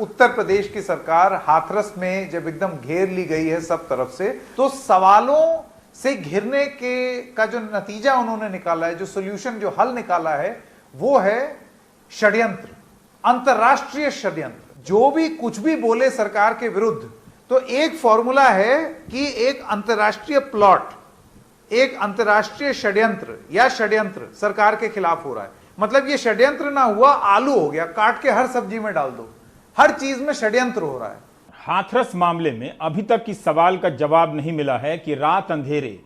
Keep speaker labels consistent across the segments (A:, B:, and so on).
A: उत्तर प्रदेश की सरकार हाथरस में जब एकदम घेर ली गई है सब तरफ से, तो सवालों से घिरने के का जो नतीजा उन्होंने निकाला है, जो सोल्यूशन, जो हल निकाला है, वो है षड्यंत्र, अंतरराष्ट्रीय षड्यंत्र। जो भी कुछ भी बोले सरकार के विरुद्ध, तो एक फॉर्मूला है कि एक अंतरराष्ट्रीय प्लॉट, एक अंतरराष्ट्रीय षड्यंत्र या षड्यंत्र सरकार के खिलाफ हो रहा है। मतलब ये षड्यंत्र ना हुआ, आलू हो गया, काट के हर सब्जी में डाल दो, हर चीज में षड्यंत्र हो रहा है।
B: हाथरस मामले में अभी तक इस सवाल का जवाब नहीं मिला है कि रात अंधेरे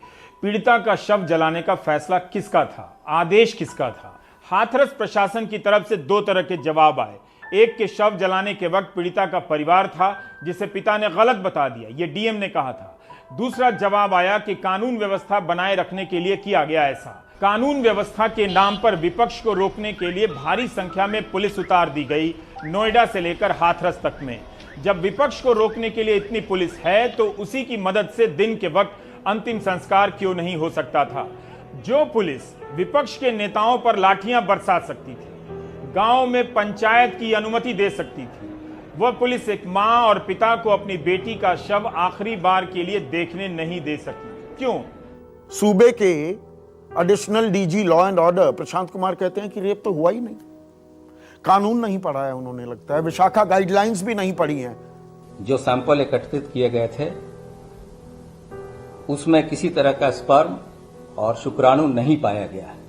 B: पीड़िता का शव जलाने का फैसला किसका था, आदेश किसका था। हाथरस प्रशासन की तरफ से दो तरह के जवाब आए। एक के शव जलाने के वक्त पीड़िता का परिवार था, जिसे पिता ने गलत बता दिया, यह डीएम ने कहा था। दूसरा जवाब आया कि कानून व्यवस्था बनाए रखने के लिए किया गया ऐसा। कानून व्यवस्था के नाम पर विपक्ष को रोकने के लिए भारी संख्या में पुलिस उतार दी गई, नोएडा से लेकर हाथरस तक में। जब विपक्ष को रोकने के लिए इतनी पुलिस है, तो उसी की मदद से दिन के वक्त अंतिम संस्कार क्यों नहीं हो सकता था। जो पुलिस विपक्ष के नेताओं पर लाठियां बरसा सकती थी, गांव में पंचायत की अनुमति दे सकती थी, वह पुलिस एक मां और पिता को अपनी बेटी का शव आखिरी बार के लिए देखने नहीं दे सकी। क्यों?
C: सूबे के additional DG law and order Prashant Kumar कहते हैं कि रेप तो हुआ ही नहीं। कानून नहीं पढ़ा है उन्होंने, लगता है विशाखा गाइडलाइंस भी नहीं पढ़ी हैं।
D: जो सैंपल एकत्रित किए गए थे उसमें किसी तरह का स्पर्म और शुक्राणु नहीं पाया गया है।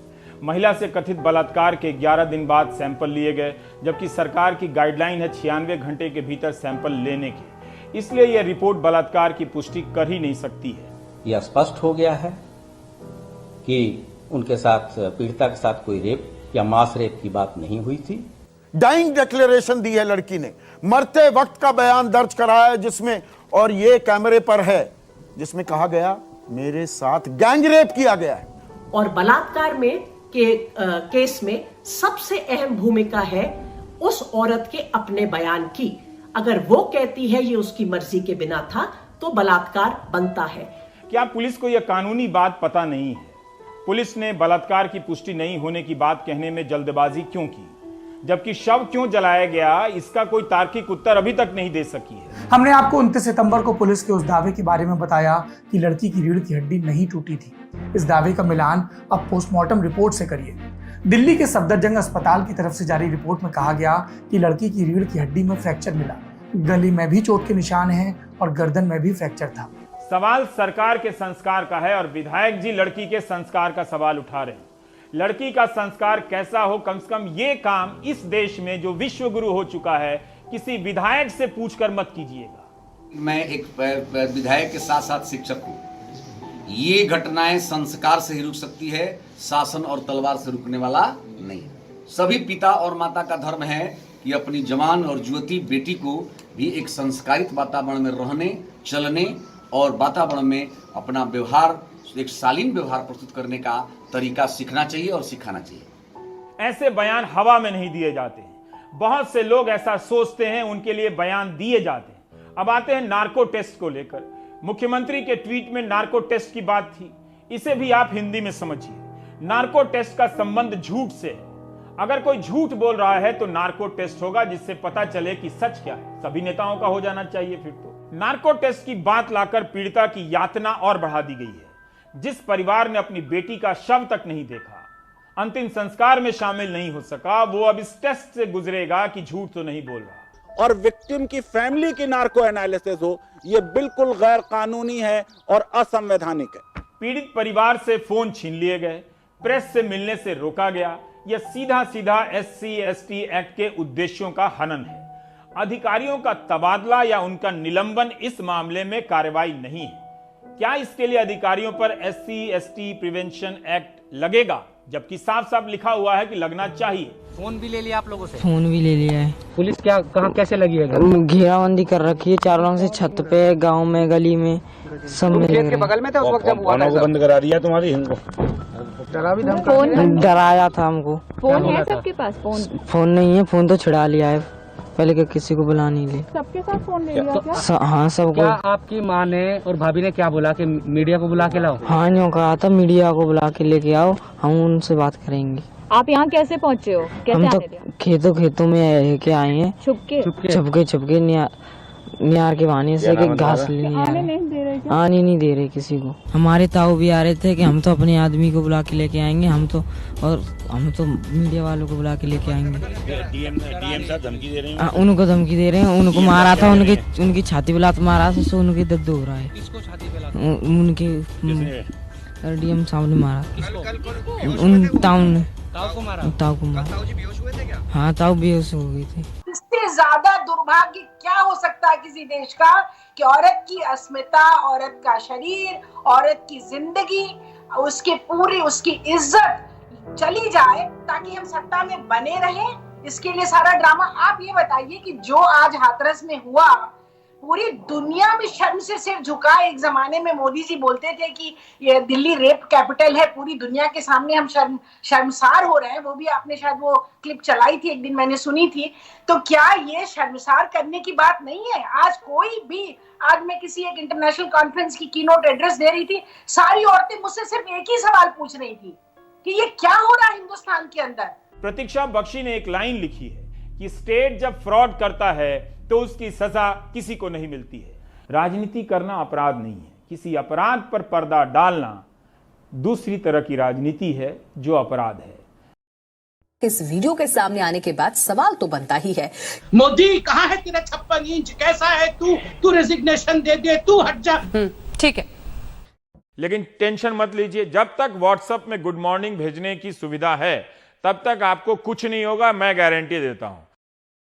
B: महिला से कथित बलात्कार के 11 दिन बाद सैंपल लिए गए, जबकि सरकार की गाइडलाइन है 96 घंटे के भीतर सैंपल लेने की। इसलिए यह रिपोर्ट बलात्कार की पुष्टि कर ही नहीं सकती है।
D: यह स्पष्ट हो गया है कि उनके साथ, पीड़िता के साथ कोई रेप या मास रेप की बात नहीं हुई थी।
C: डाइंग डिक्लेरेशन दी है लड़की ने, मरते वक्त का बयान दर्ज कराया है जिसमें, और ये कैमरे पर है, जिसमें कहा गया मेरे साथ गैंग रेप किया गया है।
E: और बलात्कार में केस में सबसे अहम भूमिका है उस औरत के अपने बयान की। अगर वो कहती है ये उसकी मर्जी के बिना था, तो बलात्कार बनता है।
B: क्या पुलिस को यह कानूनी बात पता नहीं है? पुलिस ने बलात्कार की पुष्टि नहीं होने की बात कहने में जल्दबाजी क्यों की, जबकि शव क्यों जलाया गया, इसका कोई तार्किक उत्तर अभी तक नहीं दे सकी है।
F: हमने आपको 29 सितंबर को पुलिस के उस दावे के बारे में बताया कि लड़की की रीढ़ की हड्डी नहीं टूटी थी। इस दावे का मिलान अब पोस्टमार्टम रिपोर्ट से करिए। दिल्ली के सफदरजंग अस्पताल की तरफ से जारी रिपोर्ट में कहा गया कि लड़की की रीढ़ की हड्डी में फ्रैक्चर मिला, गले में भी चोट के निशान हैं और गर्दन में भी फ्रैक्चर था।
B: सवाल सरकार के संस्कार का है और विधायक जी लड़की के संस्कार का सवाल उठा रहे हैं। लड़की का संस्कार कैसा हो, कम से कम ये काम इस देश में जो विश्व गुरु हो चुका है, किसी विधायक से पूछकर मत कीजिएगा।
G: मैं एक विधायक के साथ साथ शिक्षक हूँ। ये घटनाएं संस्कार से ही रुक सकती है, शासन और तलवार से रुकने वाला नहीं। सभी पिता और माता का धर्म है कि अपनी जवान और युवती बेटी को भी एक संस्कारित वातावरण में रहने, चलने और वातावरण में अपना व्यवहार, एक शालीन व्यवहार प्रस्तुत करने का तरीका सीखना चाहिए और सिखाना चाहिए।
B: ऐसे बयान हवा में नहीं दिए जाते हैं। बहुत से लोग ऐसा सोचते हैं, उनके लिए बयान दिए जाते हैं। अब आते हैं नार्को टेस्ट को लेकर। मुख्यमंत्री के ट्वीट में नार्को टेस्ट की बात थी, इसे भी आप हिंदी में समझिए। नार्को टेस्ट का संबंध झूठ से है। अगर कोई झूठ बोल रहा है तो नार्को टेस्ट होगा, जिससे पता चले कि सच क्या है। सभी नेताओं का हो जाना चाहिए फिर तो। नार्को टेस्ट की बात लाकर पीड़िता की यातना और बढ़ा दी गई है। जिस परिवार ने अपनी बेटी का शव तक नहीं देखा, अंतिम संस्कार में शामिल नहीं हो सका, वो अब इस टेस्ट से गुजरेगा कि झूठ तो नहीं बोल रहा।
H: और विक्टिम की फैमिली की नार्को एनालिसिस हो, यह बिल्कुल गैर कानूनी है और असंवैधानिक है।
B: पीड़ित परिवार से फोन छीन लिए गए, प्रेस से मिलने से रोका गया। यह सीधा सीधा SC/ST एक्ट के उद्देश्यों का हनन है। अधिकारियों का तबादला या उनका निलंबन इस मामले में कार्रवाई नहीं है। क्या इसके लिए अधिकारियों पर SC/ST प्रिवेंशन एक्ट लगेगा, जबकि साफ साफ लिखा हुआ है कि लगना चाहिए।
I: फोन भी ले लिया आप लोगों से?
J: फोन भी ले लिया है।
I: पुलिस क्या कहाँ कैसे लगी है?
J: घेराबंदी कर रखी है चारों से, छत पे, गांव में, गली में, सब में।
I: खेत के बगल में था उस वक्त जब हुआ था?
H: बंद करा दिया तुम्हारी इनको,
J: डराया था हमको।
K: फोन है सबके पास?
J: फोन नहीं है, फोन तो छुड़ा लिया है पहले के, किसी को बुला नहीं ले।
K: सबके साथ फोन ले लिया क्या?
J: हाँ सबको।
I: क्या आपकी माँ ने और भाभी ने क्या बोला कि मीडिया को बुला के लाओ?
J: हाँ यूँ कहा था मीडिया को बुला के लेके आओ, हम उनसे बात करेंगे।
K: आप यहाँ कैसे पहुँचे हो? कैसे
J: हम तो
K: आने दिया?
J: खेतों में के आए हैं, छुपके नियार के बहाने से कि घास लेने
K: आने नहीं दे रहे क्या?
J: आने नहीं दे रहे किसी को। हमारे ताऊ भी आ रहे थे कि हम तो अपने आदमी को बुला के लेके आएंगे, हम तो मीडिया वालों को बुला के लेके आएंगे।
B: डीएम साहब धमकी दे रहे हैं।
J: उनको धमकी दे रहे हैं, उनको मारा था, उनकी छाती पे लात मारा था, सो उनके दर्द हो रहा है। उनके डीएम साहब ने मारा, उन ताऊ को मारा। हाँ, ताऊ बेहोश हो गई थी।
E: इससे ज्यादा दुर्भाग्य क्या हो सकता है किसी देश का कि औरत की अस्मिता, औरत का शरीर, औरत की जिंदगी, उसकी इज्जत चली जाए ताकि हम सत्ता में बने रहें। इसके लिए सारा ड्रामा। आप ये बताइए कि जो आज हाथरस में हुआ, पूरी दुनिया में शर्म से सिर झुका। एक जमाने में मोदी जी बोलते थे कि ये दिल्ली रेप कैपिटल है, पूरी दुनिया के सामने हम शर्मसार हो रहे हैं। वो भी आपने शायद वो क्लिप चलाई थी एक दिन, मैंने सुनी थी। तो क्या ये शर्मसार करने की बात नहीं है? आज मैं किसी एक इंटरनेशनल कॉन्फ्रेंस की कीनोट एड्रेस दे रही थी, सारी औरतें मुझसे सिर्फ एक ही सवाल पूछ रही थी कि ये क्या हो रहा है हिंदुस्तान के अंदर।
B: प्रतीक्षा बख्शी ने एक लाइन लिखी है कि स्टेट जब फ्रॉड करता है तो उसकी सजा किसी को नहीं मिलती है। राजनीति करना अपराध नहीं है, किसी अपराध पर पर्दा डालना दूसरी तरह की राजनीति है जो अपराध है।
L: इस वीडियो के सामने आने के बाद सवाल तो बनता ही है,
M: मोदी कहाँ है तेरा 56 इंच? कैसा है तू रेजिग्नेशन दे दे, तू हट जा।
L: ठीक है,
B: लेकिन टेंशन मत लीजिए, जब तक व्हाट्सएप में गुड मॉर्निंग भेजने की सुविधा है तब तक आपको कुछ नहीं होगा, मैं गारंटी देता हूं।